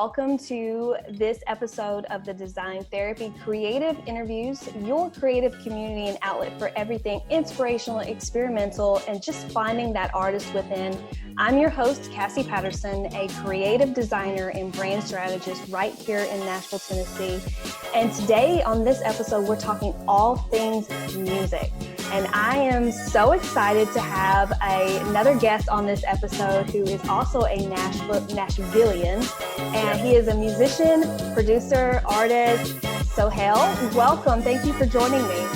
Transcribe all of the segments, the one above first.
welcome to this episode of the Design Therapy Creative Interviews, your creative community and outlet for everything inspirational, experimental, and just finding that artist within. I'm your host, Cassie Patterson, a creative designer and brand strategist right here in Nashville, Tennessee. And today on this episode, we're talking all things music. And I am so excited to have another guest on this episode who is also a Nashvillian. And he is a musician, producer, artist, Soheill. Welcome. Thank you for joining me.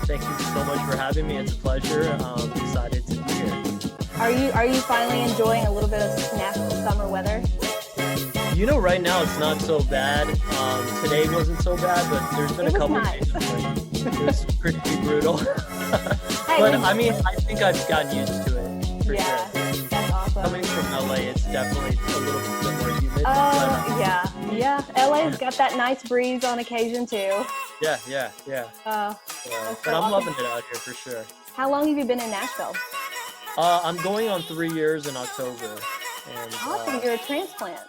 Thank you so much for having me. It's a pleasure. I'm excited to be here. Are you finally enjoying a little bit of Nashville summer weather? You know, right now it's not so bad. Today wasn't so bad, but there's been a couple days where it was pretty brutal. But I mean, I think I've gotten used to it for sure. That's awesome. Coming from LA, it's definitely a little bit more humid. Yeah. LA's got that nice breeze on occasion too. Yeah. But I'm awesome. loving it out here for sure. How long have you been in Nashville? I'm going on 3 years in October. And, Awesome. You're a transplant.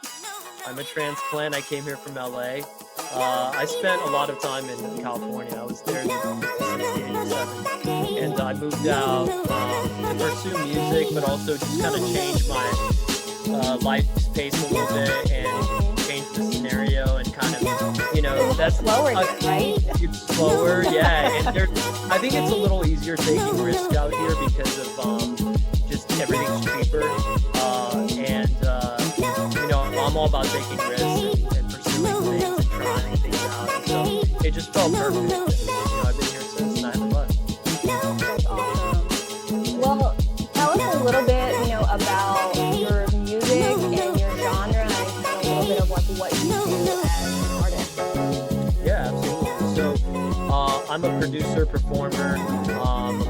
I'm a transplant. I came here from LA. I spent a lot of time in California. I was there in 1987. And I moved out to pursue music, but also just kind of change my life pace a little bit and change the scenario and kind of, that's slower, right? It's slower, yeah. And I think it's a little easier taking risks out here because of just everything's cheaper. I'm all about taking risks and pursuing things and trying things out. And so it just felt perfect. I've been here since 9 months. That's awesome. Well, tell us a little bit, about your music and your genre and kind of a little bit of like what you do as an artist. Yeah, absolutely. So I'm a producer, performer,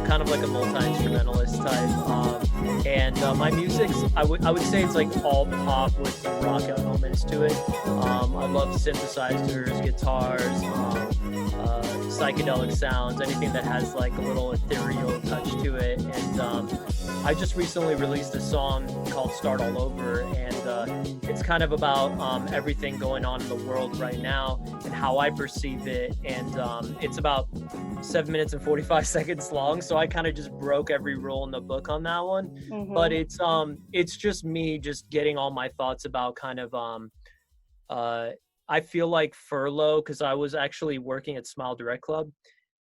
kind of like a multi-instrumentalist type. And my music's, I would say it's like all pop with some rock elements to it. I love synthesizers, guitars, psychedelic sounds, anything that has like a little ethereal touch to it. And I just recently released a song called Start All Over, and it's kind of about everything going on in the world right now and how I perceive it. And it's about 7 minutes and 45 seconds long, so I kind of just broke every rule in the book on that one. Mm-hmm. But it's just me just getting all my thoughts about kind of I feel like furlough, because I was actually working at Smile Direct Club,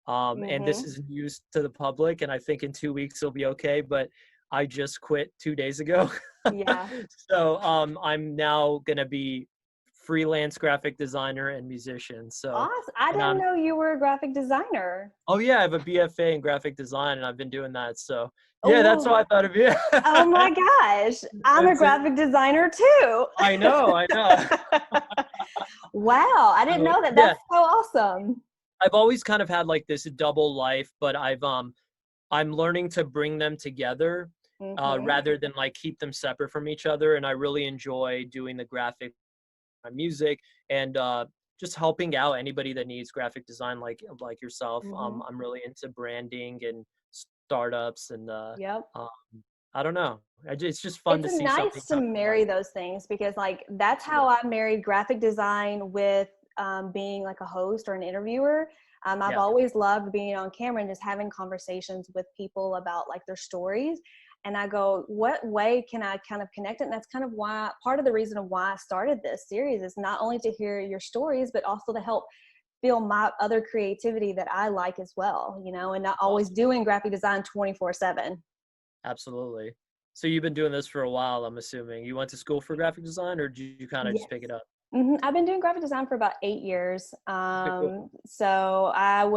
and this is news to the public, and I think in 2 weeks it'll be okay, but I just quit 2 days ago. Yeah. So I'm now gonna be freelance graphic designer and musician. So awesome. I didn't know you were a graphic designer. Oh yeah, I have a BFA in graphic design and I've been doing that. So yeah, that's why I thought of you. Oh my gosh. I'm a graphic designer too. I know. Wow. I didn't know that. That's so awesome. I've always kind of had like this double life, but I'm learning to bring them together rather than like keep them separate from each other. And I really enjoy doing the graphic music and just helping out anybody that needs graphic design like yourself. I'm really into branding and startups and I don't know, it's just fun to see something. It's nice to marry those things because like that's how I married graphic design with being like a host or an interviewer. I've always loved being on camera and just having conversations with people about like their stories. And I go, what way can I kind of connect it? And that's kind of why, part of the reason why I started this series is not only to hear your stories, but also to help feel my other creativity that I like as well, and not always doing graphic design 24/7. Absolutely. So you've been doing this for a while, I'm assuming. You went to school for graphic design or did you kind of just pick it up? I've been doing graphic design for about 8 years. Cool. So I've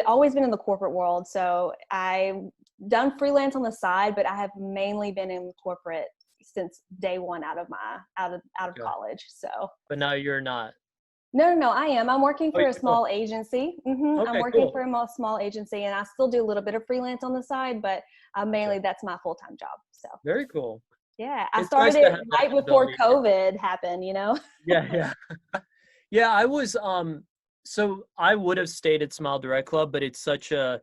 always been in the corporate world. So I've done freelance on the side, but I have mainly been in corporate since day one out of college. So. But now you're not. No, I am. I'm working for a small agency. Okay, I'm working for a small agency, and I still do a little bit of freelance on the side, but mainly that's my full-time job. So. Very cool. Yeah, I started it right before COVID happened, Yeah. Yeah, I was, so I would have stayed at Smile Direct Club, but it's such a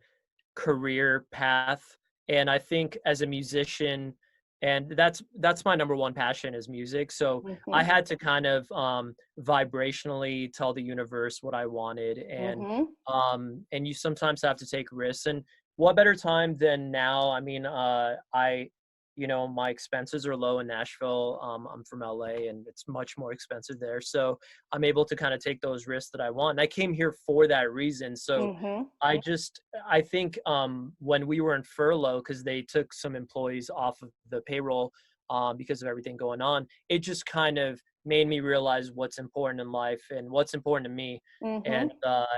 career path. And I think as a musician, and that's my number one passion is music. So I Mm-hmm. had to kind of vibrationally tell the universe what I wanted, Mm-hmm. and you sometimes have to take risks. And what better time than now? I mean, my expenses are low in Nashville. I'm from LA, and it's much more expensive there. So I'm able to kind of take those risks that I want. And I came here for that reason. So Mm-hmm. I think when we were in furlough, because they took some employees off of the payroll because of everything going on, it just kind of made me realize what's important in life and what's important to me. Mm-hmm.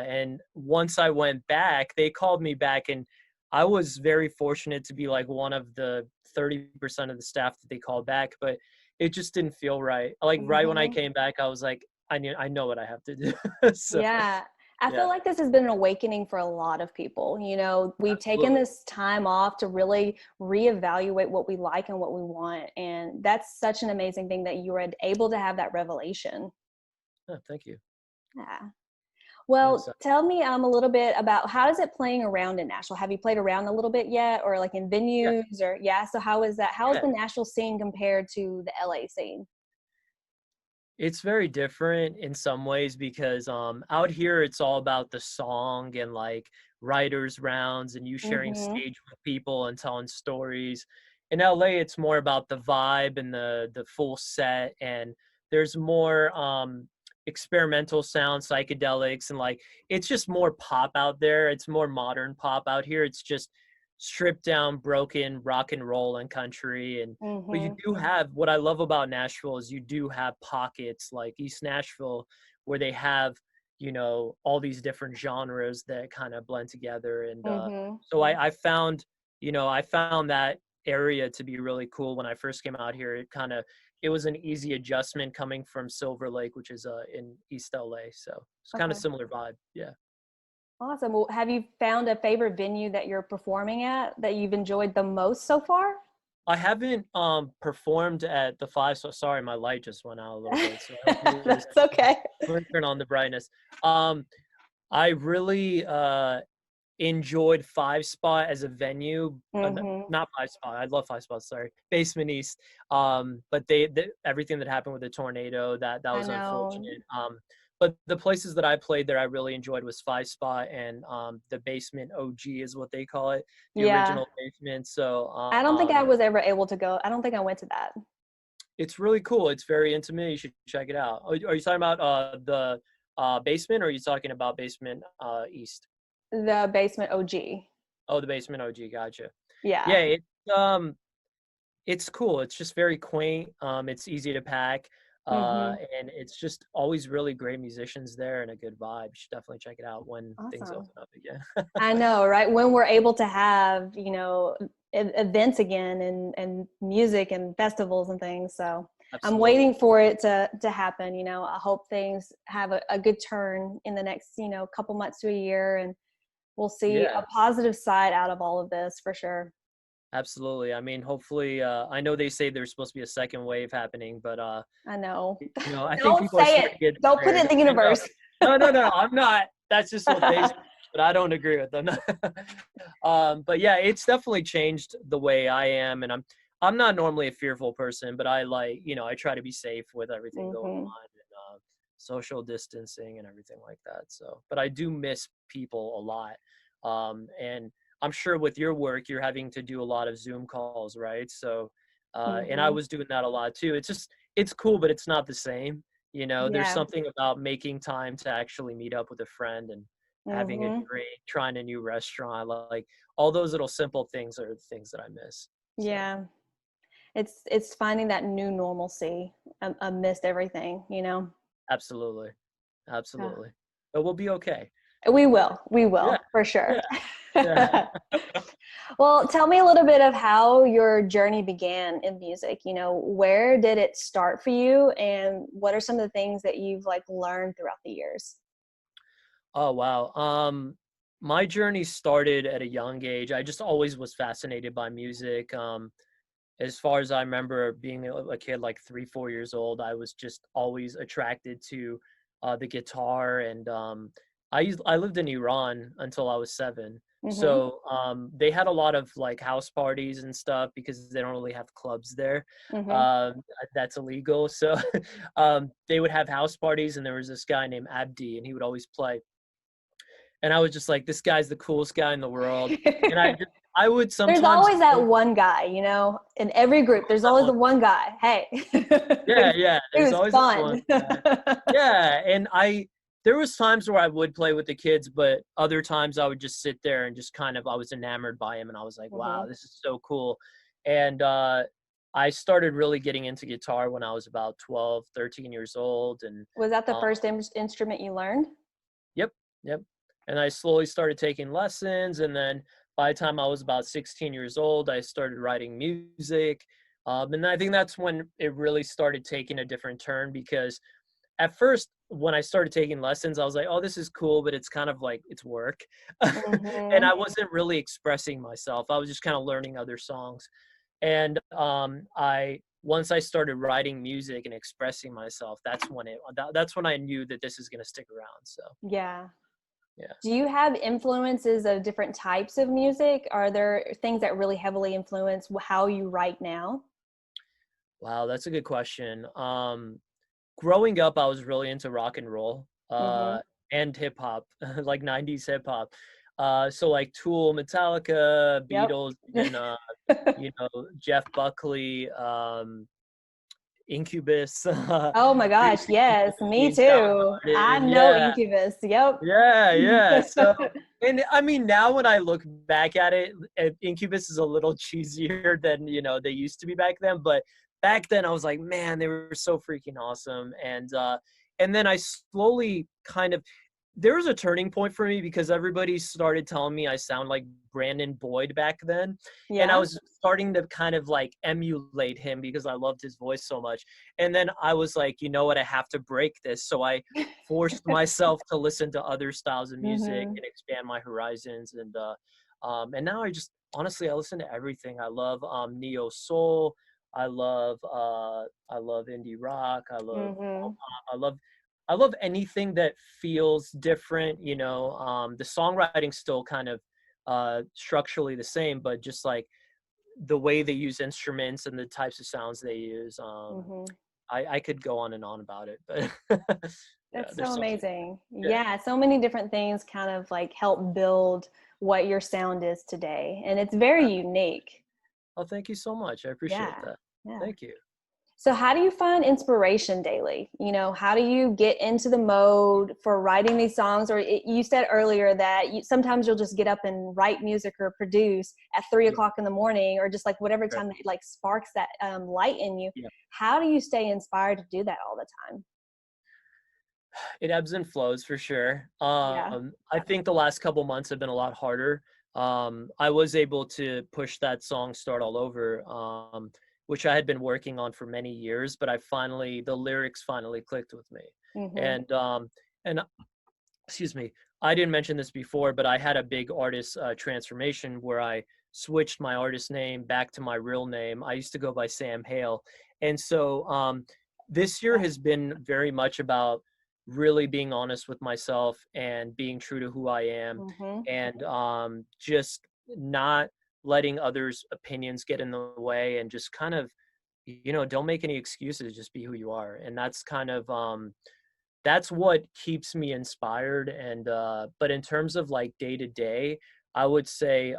And once I went back, they called me back, and I was very fortunate to be like one of the 30% of the staff that they called back, but it just didn't feel right. Like right when I Mm-hmm. came back, I was like, I know what I have to do. So Yeah. I feel yeah, like this has been an awakening for a lot of people. We've taken absolutely. this time off to really reevaluate what we like and what we want. And that's such an amazing thing that you were able to have that revelation. Yeah, thank you. Yeah. Yes. Well, tell me a little bit about how is it playing around in Nashville? Have you played around a little bit yet, or like in Yeah. venues, or yeah? So how is that? How is Yeah. the Nashville scene compared to the LA scene? It's very different in some ways because out here it's all about the song and like writers rounds and you sharing Mm-hmm. stage with people and telling stories. In LA it's more about the vibe and the full set, and there's more experimental sound, psychedelics, and like it's just more pop out there. It's more modern pop. Out here it's just stripped down broken rock and roll and country. And but you Mm-hmm. do have, what I love about Nashville is you do have pockets like East Nashville where they have, all these different genres that kind of blend together. And Mm-hmm. so I found that area to be really cool when I first came out here. It was an easy adjustment coming from Silver Lake, which is in East LA. So it's kind of Okay. similar vibe. Yeah. Awesome. Well, have you found a favorite venue that you're performing at that you've enjoyed the most so far? I haven't performed at the five, so sorry, my light just went out a little bit. So hopefully this That's okay. let me turn on the brightness. Um I really enjoyed Five Spot as a venue. Mm-hmm. Not Five Spot. I love Five Spot, sorry. Basement East. But everything that happened with the tornado, that I was know. unfortunate. But the places that I played there I really enjoyed was Five Spot and the Basement OG is what they call it, the Yeah. original basement. So I don't think I was ever able to go. I don't think I went to that. it's really cool. It's very intimate. You should check it out. Are you talking about the basement, or are you talking about basement east? The Basement OG. Oh, the basement OG. Gotcha. Yeah. Yeah, it's cool. It's just very quaint. It's easy to pack, Mm-hmm. and it's just always really great musicians there and a good vibe. You should definitely check it out when things Awesome. open up again. I know, right? When we're able to have, events again and music and festivals and things. So I'm Absolutely. waiting for it to happen. I hope things have a good turn in the next, couple months to a year, and we'll see a Yeah. positive side out of all of this for sure. Absolutely. I mean, hopefully, I know they say there's supposed to be a second wave happening, but I know. I think Don't people are say starting it. to get Don't put it scared. in the I know. universe. No, no, no. I'm not. That's just what they say, but I don't agree with them. But yeah, it's definitely changed the way I am, and I'm not normally a fearful person, but I try to be safe with everything going Hmm. on and social distancing and everything like that. So, but I do miss people a lot, and I'm sure with your work, you're having to do a lot of Zoom calls, right? So, and I Hmm. was doing that a lot too. It's cool, but it's not the same. There's Yeah. something about making time to actually meet up with a friend and having a Hmm. drink, trying a new restaurant, like all those little simple things are the things that I miss. So Yeah. It's finding that new normalcy amidst everything. absolutely, Yeah. absolutely. But we'll be okay. We Yeah, will for sure. yeah, yeah. Well, tell me a little bit of how your journey began in music. Where did it start for you, and what are some of the things that you've like learned throughout the years? Oh wow. My journey started at a young age. I just always was fascinated by music. As far as I remember being a kid, like 3, 4 years old, I was just always attracted to the guitar. And I lived in Iran until I was 7. Mm-hmm. So they had a lot of like house parties and stuff because they don't really have clubs there. Mm-hmm. Um, that's illegal. So they would have house parties, and there was this guy named Abdi, and he would always play. And I was just like, this guy's the coolest guy in the world. And I would There's sometimes always that go, one guy, in every group. There's always the one guy. Hey, yeah, yeah. it There's was always that one fun. guy. Yeah, and there was times where I would play with the kids, but other times I would just sit there and just kind of I was enamored by him, and I was like, wow, Hmm. this is so cool. And I started really getting into guitar when I was about 12, 13 years old, and Was that the uh, first instrument you learned? yep, yep. And I slowly started taking lessons, and then by the time I was about 16 years old, I started writing music. And I think that's when it really started taking a different turn because at first when I started taking lessons, I was like, oh, this is cool, but it's kind of like it's work. And Hmm. I wasn't really expressing myself. I was just kind of learning other songs. And I once I started writing music and expressing myself, that's when I knew that this is going to stick around. So, Yeah. yeah. Do you have influences of different types of music? Are there things that really heavily influence how you write now? Wow, that's a good question. Growing up, I was really into rock and roll, Hmm. and hip hop, like 90s hip hop. So like Tool, Metallica, Yep. Beatles, even Jeff Buckley, Incubus, Oh my gosh, yes, me ACDC, too. I Soundgarden. know Yeah, Incubus. Yep. yeah, yeah. So, and I mean, now when I look back at it, Incubus is a little cheesier than they used to be back then. But back then, I was like, man, they were so freaking awesome. And then I slowly kind of there was a turning point for me because everybody started telling me I sound like Brandon Boyd back then, and I Yeah. was starting to kind of like emulate him because I loved his voice so much. And then I was like, you know what, I have to break this. So I forced myself to listen to other styles of music Hmm. and expand my horizons. And now I just honestly I listen to everything. I love neo soul. I love indie rock. Hmm. I love I love anything that feels different. The songwriting's still kind of structurally the same, but just like the way they use instruments and the types of sounds they use. Hmm. I could go on and on about it, but yeah, That's so there's so many. amazing. Yeah. Yeah, so many different things kind of like help build what your sound is today. And it's very unique. Oh, thank you so much. I appreciate Yeah. that. Yeah. Thank you. So, how do you find inspiration daily? How do you get into the mode for writing these songs? Or you said earlier that sometimes you'll just get up and write music or produce at 3 o'clock in the morning, or just like whatever Right. time that like sparks that light in you. Yeah. How do you stay inspired to do that all the time? It ebbs and flows for sure. Yeah. I think the last couple months have been a lot harder. I was able to push that song "Start All Over," which I had been working on for many years, but the lyrics finally clicked with me. Mm-hmm. And excuse me, I didn't mention this before, but I had a big artist transformation where I switched my artist name back to my real name. I used to go by Sam Hale, and so this year has been very much about really being honest with myself and being true to who I am, Mm-hmm. and just not letting others' opinions get in the way, and just kind of don't make any excuses, just be who you are. And that's kind of that's what keeps me inspired. And but in terms of like day to day, I would say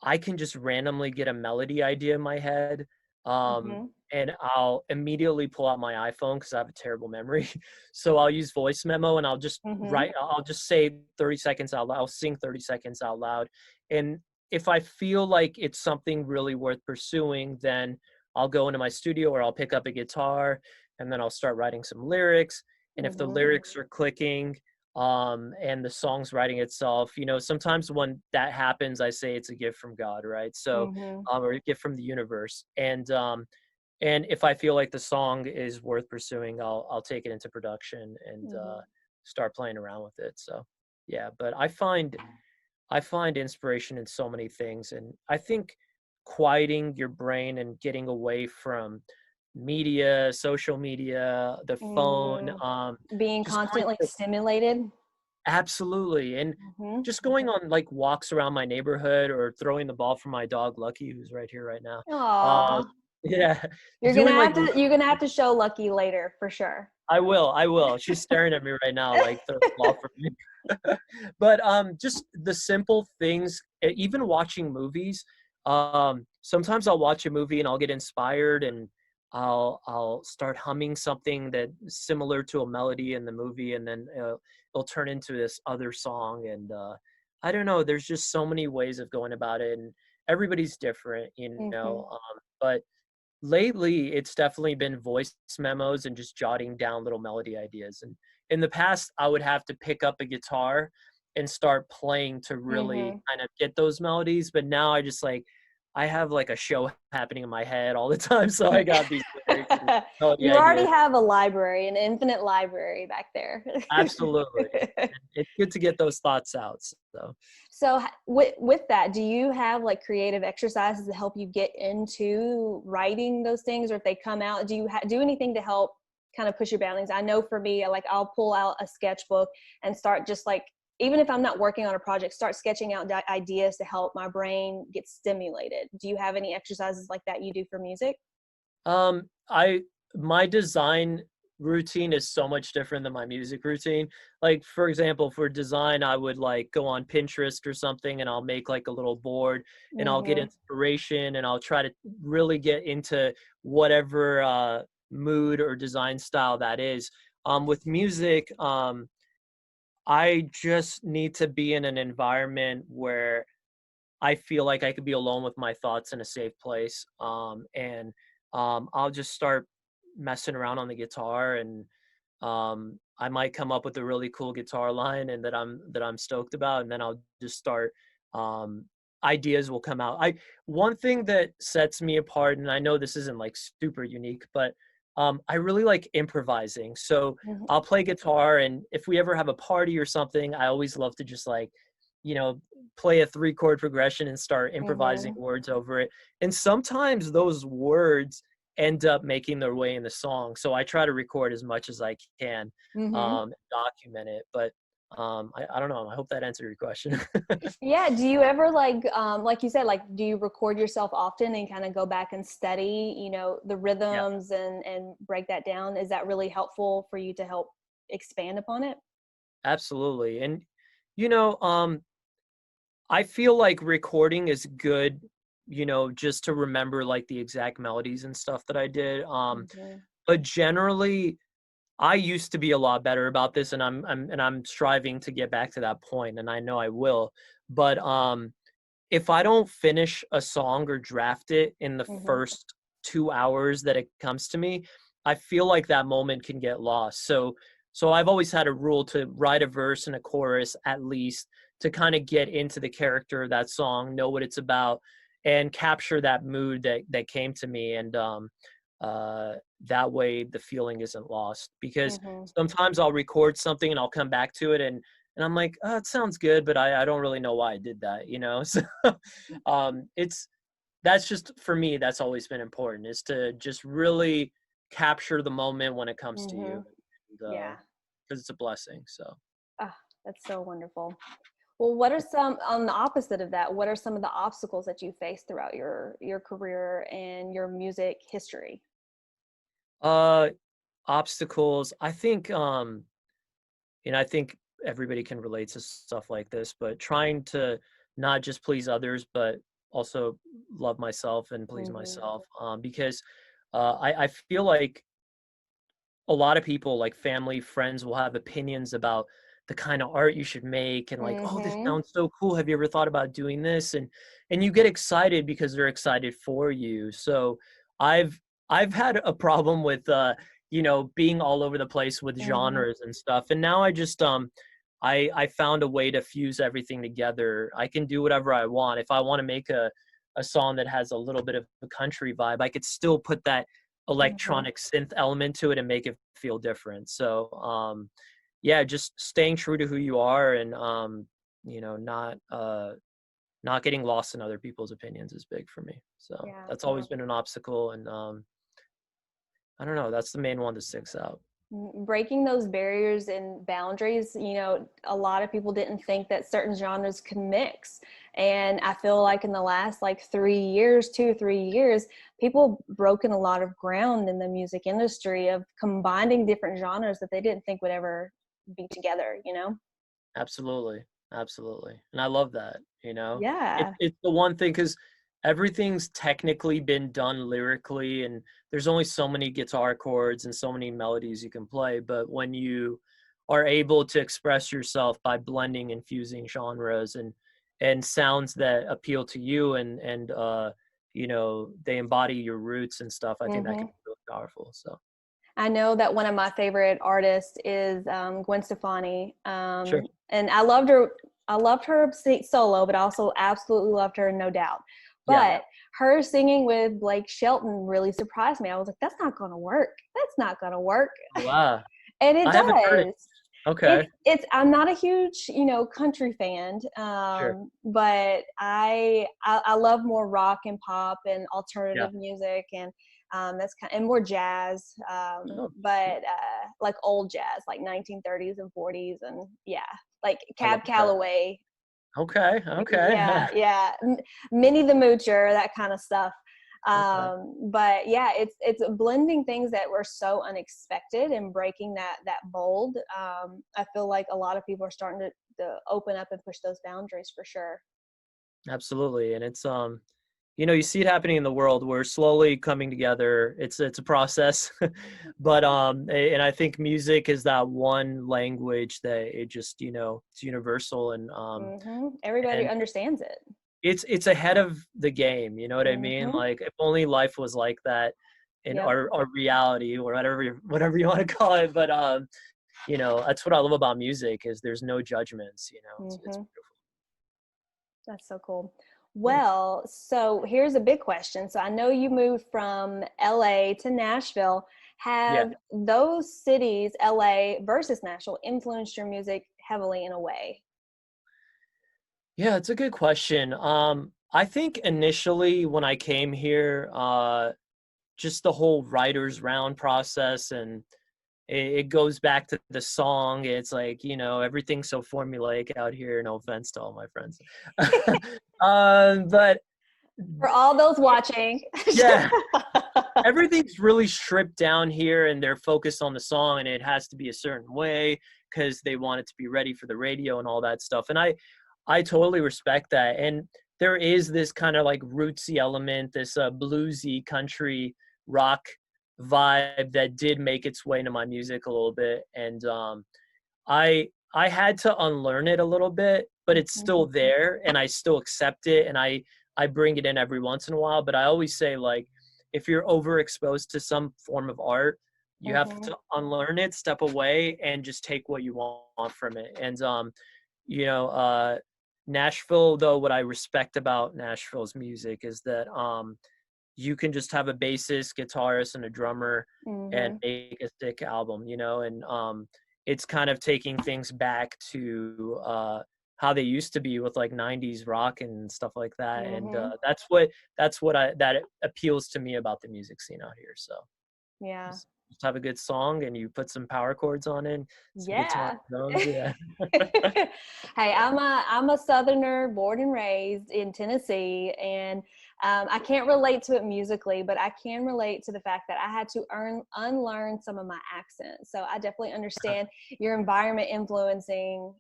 I can just randomly get a melody idea in my head, Mm-hmm. and I'll immediately pull out my iPhone because I have a terrible memory. So I'll use voice memo, and Mm-hmm. I'll just say 30 seconds out loud. I'll sing 30 seconds out loud. And if I feel like it's something really worth pursuing, then I'll go into my studio or I'll pick up a guitar and then I'll start writing some lyrics. And if the Mm-hmm. lyrics are clicking, and the song's writing itself, sometimes when that happens, I say it's a gift from God, right? So Mm-hmm. or a gift from the universe. And if I feel like the song is worth pursuing, I'll take it into production and Mm-hmm. start playing around with it. So yeah, but I find inspiration in so many things. And I think quieting your brain and getting away from social media, the phone, Mm-hmm. Being just going constantly to stimulated. Absolutely. And Hmm. just going on like walks around my neighborhood or throwing the ball for my dog Lucky, who's right here right now. Uh, Aw. yeah, You're gonna doing like have to you're gonna have to show Lucky later for sure. I will. She's staring at me right now, like throw the ball for me. But just the simple things, even watching movies. Sometimes I'll watch a movie and I'll get inspired and I'll start humming something that is similar to a melody in the movie, and then it'll turn into this other song. And I don't know. There's just so many ways of going about it, and everybody's different, you Hmm. know. But lately, it's definitely been voice memos and just jotting down little melody ideas. And in the past, I would have to pick up a guitar and start playing to really Hmm. kind of get those melodies. But now I have like a show happening in my head all the time. So I got these lyrics and melody You already ideas. have a library, an infinite library back there. Absolutely. And it's good to get those thoughts out. So. So with that, do you have like creative exercises to help you get into writing those things, or if they come out, do you do anything to help kind of push your boundaries? I know for me, like I'll pull out a sketchbook and start just like, even if I'm not working on a project, start sketching out ideas to help my brain get stimulated. Do you have any exercises like that you do for music? I my design routine is so much different than my music routine. Like for example, for design, I would like go on Pinterest or something and I'll make like a little board and I'll get Mm-hmm. inspiration and I'll try to really get into whatever mood or design style that is. With music, I just need to be in an environment where I feel like I could be alone with my thoughts in a safe place. And I'll just start messing around on the guitar, and I might come up with a really cool guitar line and that I'm stoked about, and then I'll just start. Um, Ideas will come out. I One thing that sets me apart, and I know this isn't like super unique, but I really like improvising. So I'll play guitar, and if we ever have a party or something, I always love to just like, you know, play a 3 chord progression and start improvising Mm-hmm. words over it. And sometimes those words end up making their way in the song. So I try to record as much as I can, Mm-hmm. document it. But I don't know. I hope that answered your question. Yeah. Do you ever like you said, like, do you record yourself often and kind of go back and study, the Yeah, rhythms and break that down? Is that really helpful for you to help expand upon it? absolutely. And you know, I feel like recording is good, just to remember like the exact melodies and stuff that I did. Mm-hmm. But generally, I used to be a lot better about this, and I'm striving to get back to that point, and I know I will. But if I don't finish a song or draft it in the Mm-hmm. first 2 hours that it comes to me, I feel like that moment can get lost. So I've always had a rule to write a verse and a chorus at least to kind of get into the character of that song, know what it's about, and capture that mood that came to me. And uh, that way the feeling isn't lost. Because Mm-hmm. sometimes I'll record something and I'll come back to it and I'm like, oh, it sounds good, but I don't really know why I did that, you know? So it's that's just for me, that's always been important, is to just really capture the moment when it comes to Mm-hmm. you. And Yeah. because it's a blessing. So Ah, that's so wonderful. Well, what are some, on the opposite of that, what are some of the obstacles that you face throughout your career and your music history? uh obstacles, I think I think everybody can relate to stuff like this, but trying to not just please others, but also love myself and please Mm-hmm. myself. Because I feel like a lot of people, like family, friends, will have opinions about the kind of art you should make, and like, oh, this Mm-hmm. sounds so cool. Have you ever thought about doing this? And you get excited because they're excited for you. So I've I've had a problem with being all over the place with Mm-hmm. genres and stuff. And now I just I found a way to fuse everything together. I can do whatever I want. If I want to make a song that has a little bit of a country vibe, I could still put that Mm-hmm. electronic synth element to it and make it feel different. So yeah, just staying true to who you are, and not getting lost in other people's opinions is big for me. So Yeah. that's always been an obstacle, and I don't know, that's the main one that sticks out. Breaking those barriers and boundaries, a lot of people didn't think that certain genres could mix. And I feel like in the last like 3 years, 2 or 3 years, people broken a lot of ground in the music industry of combining different genres that they didn't think would ever be together. Absolutely. Absolutely. And I love that, you know. Yeah. It's the one thing, cuz everything's technically been done lyrically, and there's only so many guitar chords and so many melodies you can play, but when you are able to express yourself by blending and fusing genres and sounds that appeal to you and you know, they embody your roots and stuff, I think that can Hmm. be really powerful. So, I know that one of my favorite artists is Gwen Stefani, sure. and I loved her. I loved her solo, but I also absolutely loved her, no doubt. Yeah. But her singing with Blake Shelton really surprised me. I was like, "That's not going to work. That's not going to work," Wow. and it I haven't heard it. does. Okay. It's. I'm not a huge, country fan, Sure. but I love more rock and pop and Yeah. alternative music, and that's and more jazz, Oh, but like old jazz, like 1930s and 40s, and yeah, like I love Cab that. Calloway. Okay. Okay. Yeah, yeah, Minnie the Moocher, that kind of stuff. Okay. But yeah, it's blending things that were so unexpected and breaking that mold. I feel like a lot of people are starting to open up and push those boundaries for sure. Absolutely. And it's you know, you see it happening in the world. We're slowly coming together. It's a process. But and I think music is that one language that it just, you know, it's universal Everybody and understands it. it's ahead of the game, you know what I mean? Hmm. Like if only life was like that in Yep. our reality or whatever you want to call it. But you know, that's what I love about music is there's no judgments, you know. It's Hmm. That's so cool. beautiful. Well, so here's a big question. So I know you moved from LA to Nashville. Yeah. Have those cities, LA versus Nashville, influenced your music heavily in a way? Yeah, it's a good question. I think initially when I came here, just the whole writer's round process and it goes back to the song. It's like, you know, everything's so formulaic out here. No offense to all my friends. But For all those watching. yeah, everything's really stripped down here and they're focused on the song and it has to be a certain way because they want it to be ready for the radio and all that stuff. And I totally respect that. And there is this kind of like rootsy element, this bluesy country rock vibe that did make its way into my music a little bit. And I had to unlearn it a little bit, but it's still Mhm. there and I still accept it and I bring it in every once in a while. But I always say like if you're overexposed to some form of art, you have Mhm. to unlearn it, step away, and just take what you want from it. And you know, Nashville, though, what I respect about Nashville's music is that you can just have a bassist, guitarist, and a drummer and Mhm. make a sick album, you know, and it's kind of taking things back to how they used to be with like 90s rock and stuff like that. And Mhm. that appeals to me about the music scene out here. So Yeah. just have a good song and you put some power chords on it, some guitar Yeah. and drums. Yeah. Hey, I'm a Southerner, born and raised in Tennessee, and I can't relate to it musically, but I can relate to the fact that I had to unlearn some of my accent. So I definitely understand your environment influencing,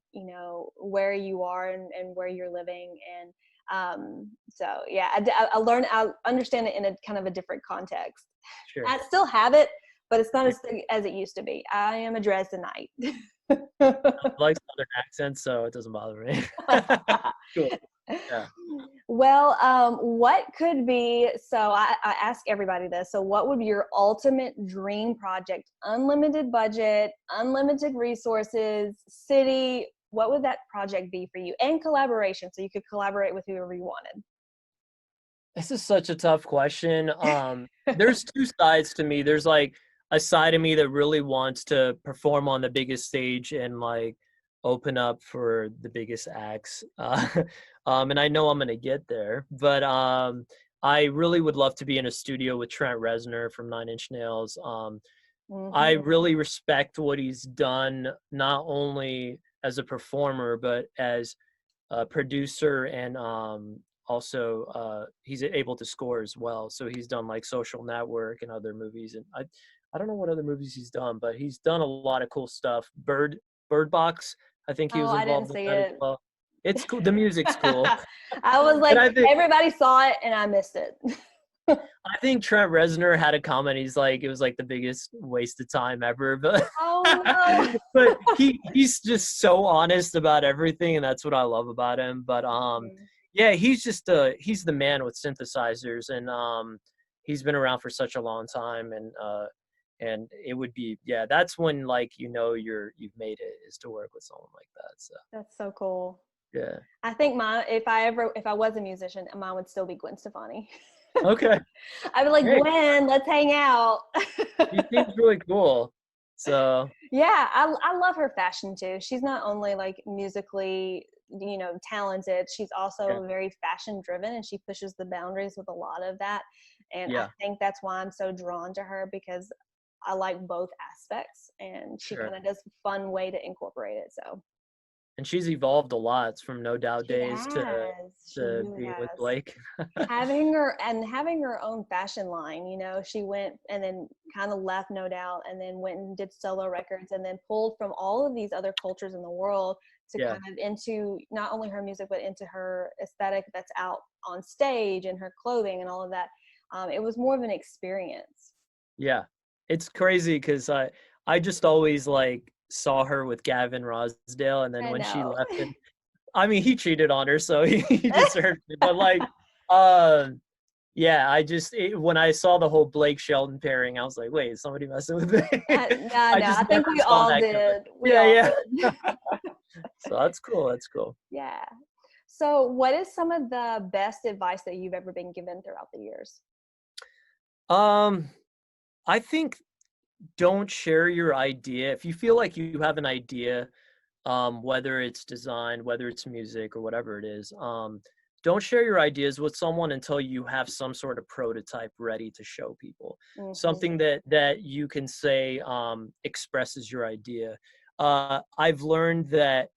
where you are and where you're living, and so yeah, I understand it in a kind of a different context. Sure. I still have it, but it's not Yeah. as thick as it used to be. I am a Dresdenite. I like Southern accents, so it doesn't bother me. Cool. Yeah. Well, what could be, so I ask everybody this. So what would be your ultimate dream project? Unlimited budget, unlimited resources, city, what would that project be for you? And collaboration, so you could collaborate with whoever you wanted. This is such a tough question. There's two sides to me. There's like a side of me that really wants to perform on the biggest stage and like open up for the biggest acts. And I know I'm gonna get there, but I really would love to be in a studio with Trent Reznor from Nine Inch Nails. I Mm-hmm. really respect what he's done, not only as a performer, but as a producer, and also he's able to score as well. So he's done like Social Network and other movies, and I don't know what other movies he's done, but he's done a lot of cool stuff. Bird Box, I think he Oh, was I didn't involved in see that as it. well. It's cool. The music's cool, I was and like, everybody saw it and I missed it. I think Trent Reznor had a comment. He's like, it was like the biggest waste of time ever, but Oh no. but he's just so honest about everything, and that's what I love about him. But yeah, he's just he's the man with synthesizers, and he's been around for such a long time, and it would be, yeah, that's when, like, you've made it, is to work with someone like that. So That's so cool. yeah. I think mine, if I was a musician, mine would still be Gwen Stefani. Okay. I'd be like, Hey, Gwen, let's hang out. he seems really cool. So Yeah, I love her fashion too. She's not only like musically, talented, she's yeah, also very fashion driven, and she pushes the boundaries with a lot of that. And I yeah, think that's why I'm so drawn to her, because I like both aspects, and she sure. kind of does a fun way to incorporate it. So And she's evolved a lot. It's from No Doubt she days has. She to really being with has. Blake. Having her own fashion line, she went and then kind of left No Doubt, and then went and did solo records, and then pulled from all of these other cultures in the world to Yeah, kind of into not only her music but into her aesthetic that's out on stage, and her clothing and all of that. It was more of an experience. yeah. It's crazy because I just always like saw her with Gavin Rossdale, and then I when she know. left, and I mean, he cheated on her, so he deserved it. But like, um, yeah, when I saw the whole Blake Shelton pairing, I was like, wait, is somebody messing with me? No, I no, just I never think we saw all that coming. did. We Yeah, all yeah. did. So that's cool. That's cool. Yeah. So, what is some of the best advice that you've ever been given throughout the years? Um, I think don't share your idea. If you feel like you have an idea, whether it's design, whether it's music, or whatever it is, don't share your ideas with someone until you have some sort of prototype ready to show people. Mm-hmm. Something that you can say expresses your idea. I've learned that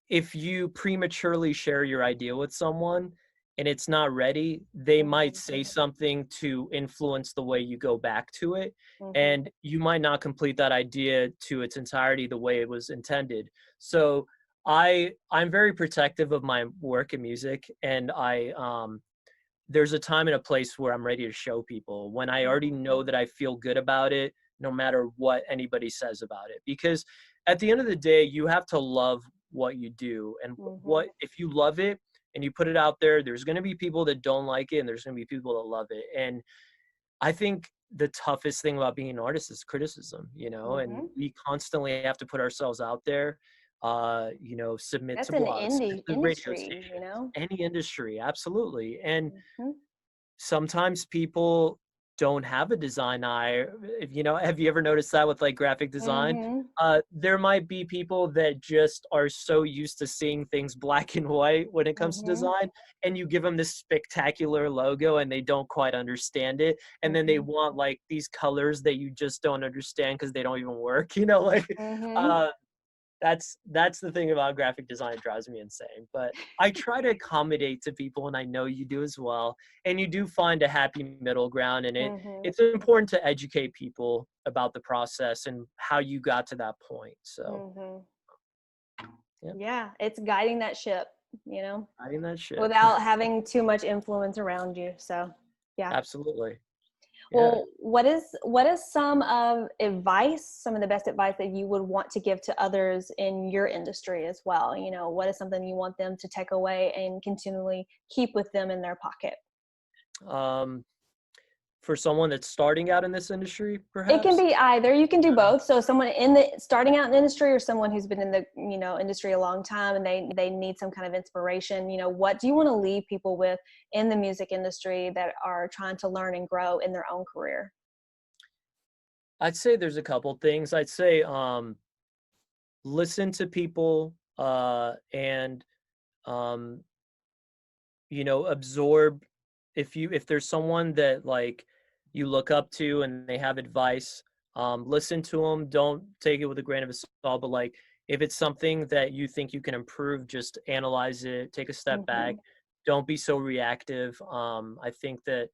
if you prematurely share your idea with someone and it's not ready, they might Mm-hmm. say something to influence the way you go back to it. Mm-hmm. And you might not complete that idea to its entirety the way it was intended. So I'm very protective of my work and music, and there's a time and a place where I'm ready to show people when I already know that I feel good about it, no matter what anybody says about it. Because at the end of the day, you have to love what you do. And Mm-hmm. what if you love it and you put it out there, there's going to be people that don't like it, and there's going to be people that love it. And I think the toughest thing about being an artist is criticism, and Mm-hmm. we constantly have to put ourselves out there, submit That's to an blogs, submit indie to radio industry, stations, any industry, absolutely. And Mm-hmm. sometimes people don't have a design eye. Have you ever noticed that with like graphic design? Mm-hmm. There might be people that just are so used to seeing things black and white when it comes to Mm-hmm. design, and you give them this spectacular logo and they don't quite understand it, and then they Mm-hmm. want like these colors that you just don't understand because they don't even work. Like Mm-hmm. uh, that's the thing about graphic design that drives me insane. But I try to accommodate to people, and I know you do as well. And you do find a happy middle ground, and Mm-hmm. it's important to educate people about the process and how you got to that point. So Mm-hmm. yeah, Yeah, it's guiding that ship, you know, hiding that shit. without having too much influence around you. So, yeah. Absolutely. Yeah. Well, what is some of the best advice that you would want to give to others in your industry as well? What is something you want them to take away and continually keep with them in their pocket? Um, for someone that's starting out in this industry, It can perhaps. be either. You can do both. So someone in the starting out in the industry, or someone who's been in the industry a long time, and they need some kind of inspiration. What do you want to leave people with in the music industry that are trying to learn and grow in their own career? I'd say there's a couple things. I'd say listen to people, and um, absorb. If there's someone that like you look up to and they have advice, listen to them. Don't take it with a grain of salt, but like if it's something that you think you can improve, just analyze it, take a step back. Mm-hmm. Don't be so reactive. I think that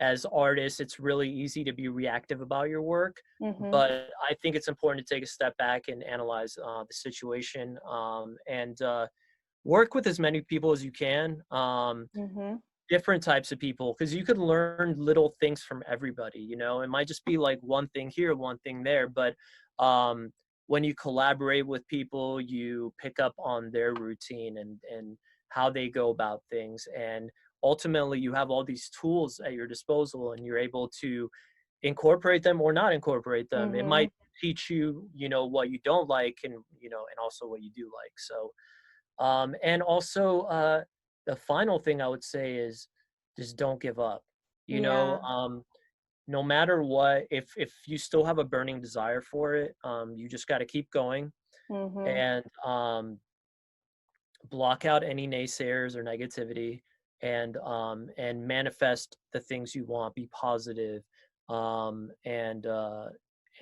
as artists, it's really easy to be reactive about your work, Mm-hmm. but I think it's important to take a step back and analyze the situation, and work with as many people as you can. Mm-hmm. Different types of people, because you could learn little things from everybody. It might just be like one thing here, one thing there, but when you collaborate with people, you pick up on their routine and how they go about things, and ultimately you have all these tools at your disposal and you're able to incorporate them or not incorporate them. It Mm-hmm. might teach you, what you don't like, and and also what you do like. So and also, the final thing I would say is just don't give up. You know, Yeah. no matter what, if you still have a burning desire for it, you just got to keep going, Mm-hmm. and block out any naysayers or negativity, and manifest the things you want. Be positive, and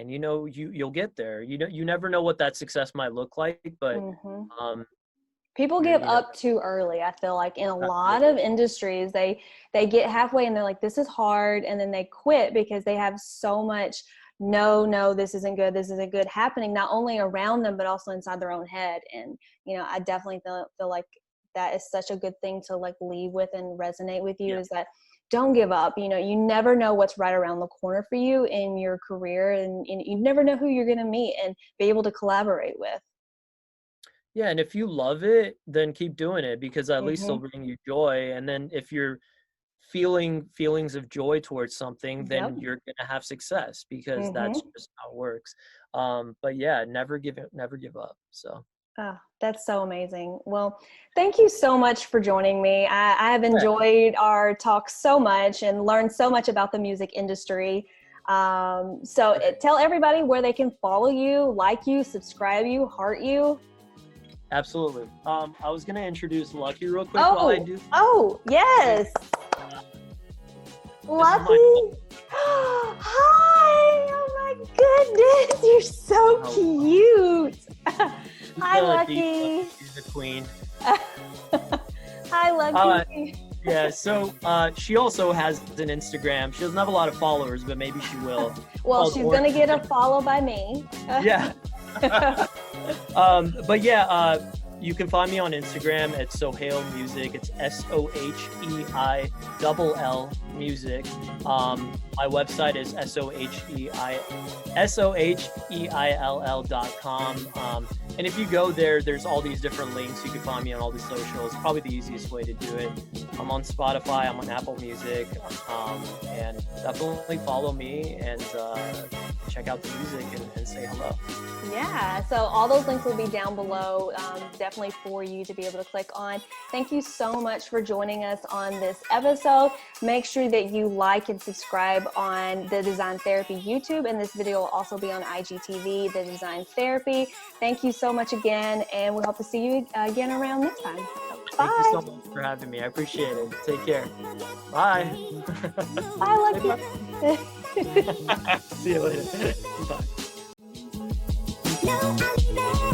you'll get there. You never know what that success might look like, but Mm-hmm. um, People you're give you know up too early. I feel like in a lot Absolutely. of industries, they get halfway and they're like, this is hard, and then they quit because they have so much no, this isn't good happening, not only around them but also inside their own head. And I definitely feel like that is such a good thing to like leave with and resonate with you, Yeah. is that don't give up. You never know what's right around the corner for you in your career, and you never know who you're going to meet and be able to collaborate with. Yeah, and if you love it, then keep doing it, because at least Mm-hmm. it'll bring you joy. And then if you're feeling feelings of joy towards something, then Yep. you're gonna have success, because that's Mm-hmm. just how it works. But yeah, never give up. So Oh, that's so amazing. Well, thank you so much for joining me. I have yeah, enjoyed our talk so much and learned so much about the music industry. great. Tell everybody where they can follow you, like you, subscribe you, heart you. Absolutely. I was gonna introduce Lucky real quick while I do. Oh, yes. This is my Lucky. Hi. Oh my goodness. You're so oh, cute. she's Hi, the diva. Lucky. She's the queen. Hi, Lucky. Yeah, so she also has an Instagram. She doesn't have a lot of followers, but maybe she will. Well, Called she's Orange going to get a Music. follow by me. Yeah. But yeah, you can find me on Instagram at Soheill Music. It's SOHEILL Music. My website is soheill.com. And if you go there, there's all these different links. You can find me on all the socials. Probably the easiest way to do it. I'm on Spotify. I'm on Apple Music. And definitely follow me and check out the music and say hello. Yeah, so all those links will be down below, definitely for you to be able to click on. Thank you so much for joining us on this episode. Make sure that you like and subscribe on the Design Therapy YouTube, and this video will also be on IGTV, the Design Therapy. Thank you so much again, and we hope to see you again around next time. Thank you Bye. so much for having me. I appreciate it. Take care. Bye. Bye, Say Lucky. bye. See you later. Bye. No, I'm there.